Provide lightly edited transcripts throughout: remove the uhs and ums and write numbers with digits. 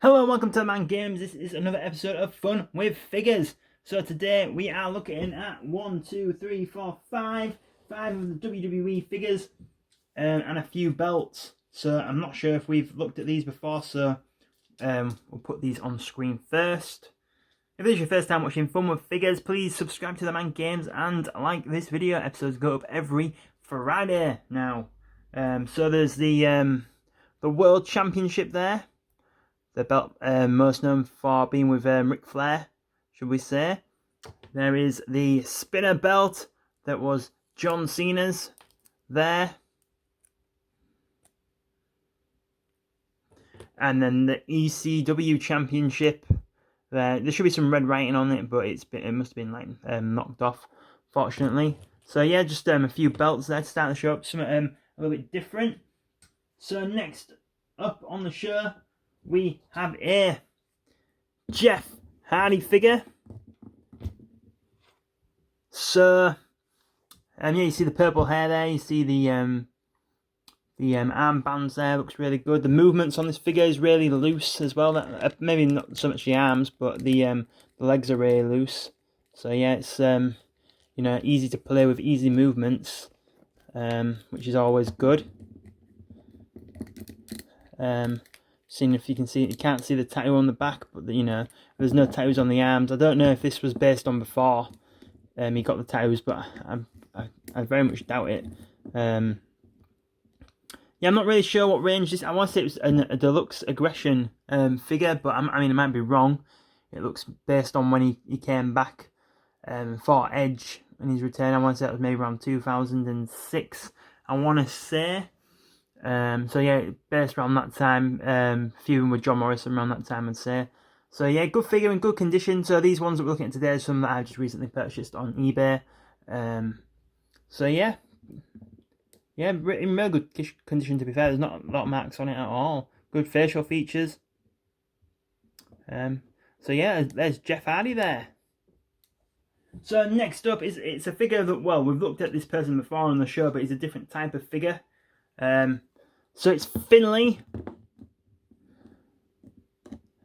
Hello and welcome to TheMan Games. This is another episode of Fun with Figures. So today we are looking at 1, 2, 3, 4, 5 of the WWE figures and a few belts. So I'm not sure if we've looked at these before, so we'll put these on screen first. If this is your first time watching Fun with Figures, please subscribe to TheMan Games and like this video. Episodes go up every Friday now. So there's the World Championship there. The belt most known for being with Ric Flair, should we say. There is the spinner belt that was John Cena's there. And then the ECW Championship. There should be some red writing on it, but it must have been like knocked off, fortunately. So yeah, just a few belts there to start the show up. Something a little bit different. So next up on the show, we have a Jeff Hardy figure. So, yeah, you see the purple hair there. You see the armbands there. Looks really good. The movements on this figure is really loose as well. Maybe not so much the arms, but the legs are really loose. So yeah, it's easy to play with, easy movements, which is always good. Seeing if you can see, you can't see the tattoo on the back, but there's no tattoos on the arms. I don't know if this was based on before he got the tattoos, but I very much doubt it. Yeah, I'm not really sure what range this. I want to say it was a deluxe aggression figure, but I mean, I might be wrong. It looks based on when he came back for Edge in his return. I want to say that was maybe around 2006. I want to say. So yeah, based around that time, feuding with John Morrison around that time, I'd say. So yeah, good figure in good condition. So these ones that we're looking at today are some that I've just recently purchased on eBay. So yeah, in real good condition, to be fair. There's not a lot of marks on it at all. Good facial features. So yeah, there's Jeff Hardy there. So next up it's a figure that, well, we've looked at this person before on the show, but it's a different type of figure. So it's Finley.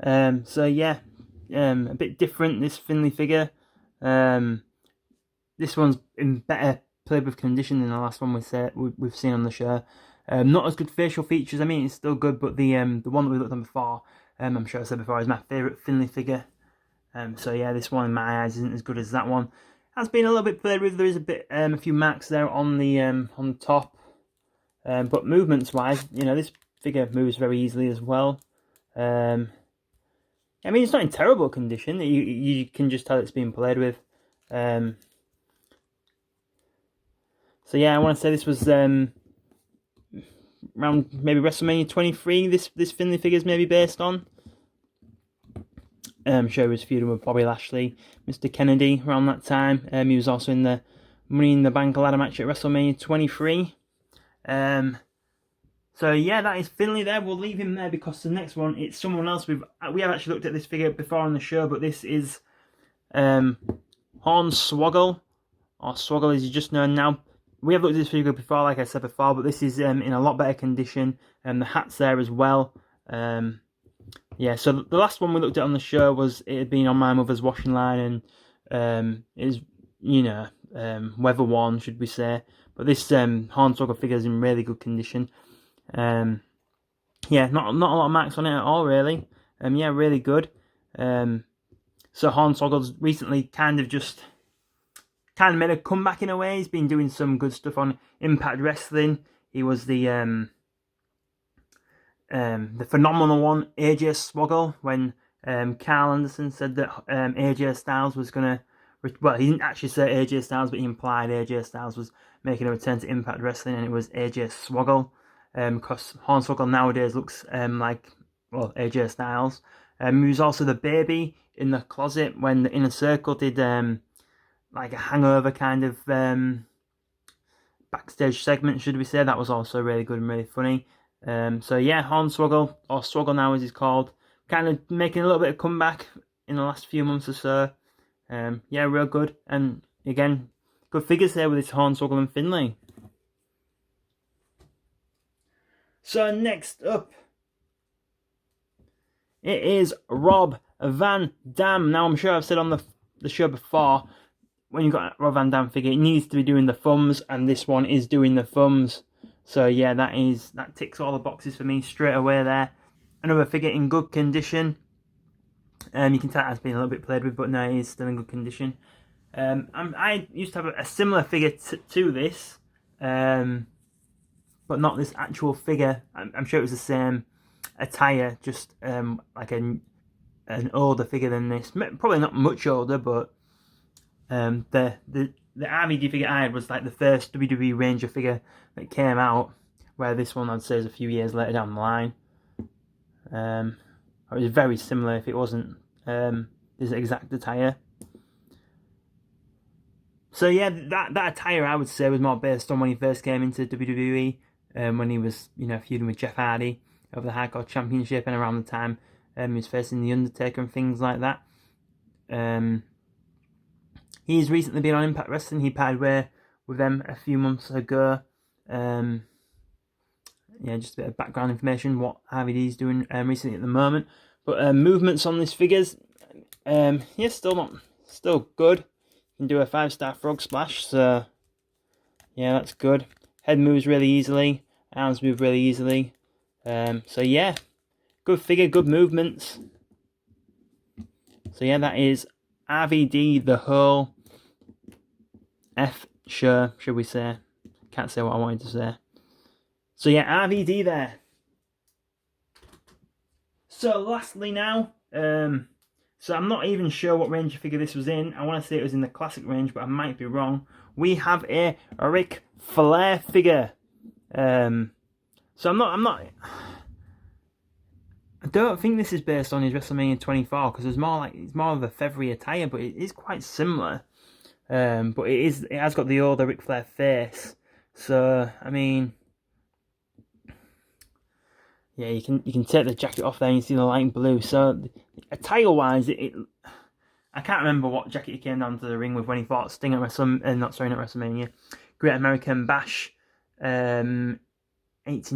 So yeah, a bit different, this Finley figure. This one's in better played with condition than the last one we've seen on the show. Not as good facial features. I mean, it's still good, but the one that we looked at before, I'm sure I said before, is my favourite Finley figure. So yeah, this one in my eyes isn't as good as that one. Has been a little bit played with. There is a few marks there on the top. But movements wise, this figure moves very easily as well. I mean, it's not in terrible condition. You can just tell it's being played with. So yeah, I want to say this was around maybe WrestleMania 23. This Finley figure is maybe based on. I'm sure he was feuding with Bobby Lashley, Mr. Kennedy around that time. He was also in the Money in the Bank ladder match at WrestleMania 23. So yeah, that is Finley there. We'll leave him there because the next one, it's someone else. We have actually looked at this figure before on the show, but this is Hornswoggle, or Swoggle as you just know now. We have looked at this figure before, like I said before, but this is in a lot better condition, and the hat's there as well. Yeah, so the last one we looked at on the show it had been on my mother's washing line, and it is weather worn, should we say. But this Hornswoggle figure is in really good condition. Yeah, not a lot of marks on it at all, really. Yeah, really good. So Hornswoggle's recently kind of made a comeback in a way. He's been doing some good stuff on Impact Wrestling. He was the phenomenal one, AJ Swoggle, when Carl Anderson said that AJ Styles was gonna. Well, he didn't actually say AJ Styles, but he implied AJ Styles was making a return to Impact Wrestling, and it was AJ Swoggle. Because Hornswoggle nowadays looks like, well, AJ Styles. He was also the baby in the closet when the Inner Circle did like a hangover kind of backstage segment, should we say. That was also really good and really funny. So yeah, Hornswoggle, or Swoggle now as he's called, kind of making a little bit of comeback in the last few months or so. Yeah, real good. And again, good figures there with this Hornswoggle and Finley. So next up It is Rob Van Dam. Now, I'm sure I've said on the show before, when you've got a Rob Van Dam figure, it needs to be doing the thumbs, and this one is doing the thumbs. So yeah, that ticks all the boxes for me straight away there. Another figure in good condition. You can tell it has been a little bit played with, but no, it is still in good condition. I used to have a similar figure to this, but not this actual figure. I'm sure it was the same attire, just like an older figure than this. Probably not much older, but the RVD figure I had was like the first WWE Ranger figure that came out, where this one I'd say is a few years later down the line. It was very similar if it wasn't this exact attire. So yeah, that attire I would say was more based on when he first came into WWE, when he was feuding with Jeff Hardy over the Hardcore Championship, and around the time he was facing The Undertaker and things like that. He's recently been on Impact Wrestling. He parted way with them a few months ago. Yeah, just a bit of background information what RVD's doing recently at the moment. But movements on these figures, yeah, still good. You can do a 5-star frog splash, so yeah, that's good. Head moves really easily, arms move really easily. So yeah, good figure, good movements. So yeah, that is RVD the whole F show, should we say? Can't say what I wanted to say. So yeah, RVD there. So lastly now, so I'm not even sure what Ranger figure this was in. I want to say it was in the classic range, but I might be wrong. We have a Ric Flair figure. So I'm not. I don't think this is based on his WrestleMania 24, because it's more of a feathery attire, but it is quite similar. But it has got the older Ric Flair face. So I mean, yeah, you can take the jacket off there and you see the light blue. So attire wise, I can't remember what jacket he came down to the ring with when he fought Sting at not WrestleMania, Great American Bash, 89,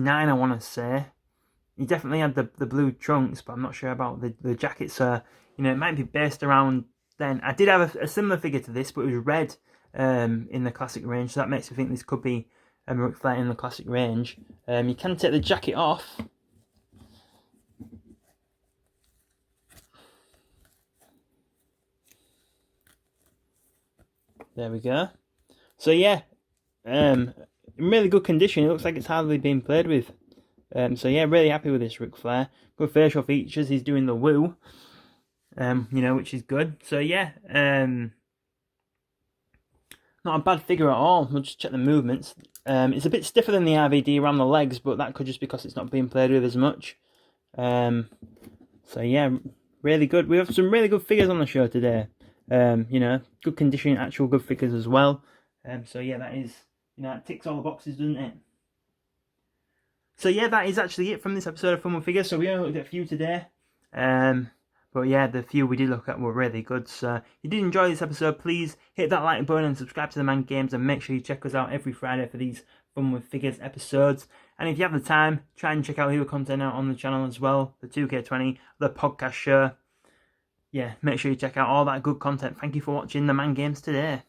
I want to say. He definitely had the blue trunks, but I'm not sure about the jacket. So it might be based around then. I did have a similar figure to this, but it was red in the classic range, so that makes me think this could be Ric Flair in the classic range. You can take the jacket off. There we go. So yeah, in really good condition. It looks like it's hardly been played with. So yeah, really happy with this Ric Flair. Good facial features. He's doing the woo, which is good. So yeah, not a bad figure at all. We'll just check the movements. It's a bit stiffer than the RVD around the legs, but that could just be because it's not being played with as much. So yeah, really good. We have some really good figures on the show today. Good condition, actual good figures as well. So yeah, that is, it ticks all the boxes, doesn't it? So yeah, that is actually it from this episode of Fun with Figures. So we only looked at a few today. But yeah, the few we did look at were really good. So if you did enjoy this episode, please hit that like button and subscribe to TheMan Games, and make sure you check us out every Friday for these Fun with Figures episodes. And if you have the time, try and check out the other content out on the channel as well. The 2K20, the podcast show. Yeah, make sure you check out all that good content. Thank you for watching TheMan Games today.